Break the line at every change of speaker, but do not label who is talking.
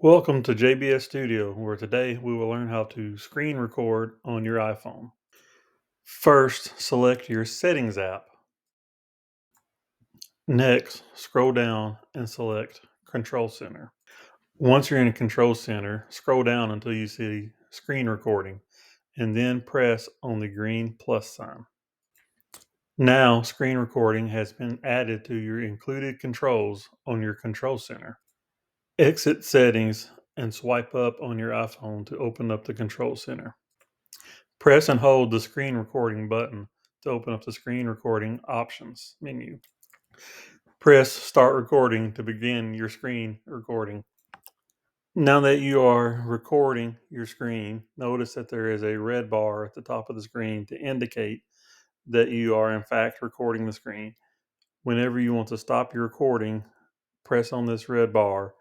Welcome to JBS Studio, where today we will learn how to screen record on your iPhone. First, select your Settings app. Next, scroll down and select Control Center. Once you're in Control Center, scroll down until you see Screen Recording and then press on the green plus sign. Now, screen recording has been added to your included controls on your Control Center. Exit Settings and swipe up on your iPhone to open up the Control Center. Press and hold the screen recording button to open up the screen recording options menu. Press start recording to begin your screen recording. Now that you are recording your screen, notice that there is a red bar at the top of the screen to indicate that you are in fact recording the screen. Whenever you want to stop your recording, press on this red bar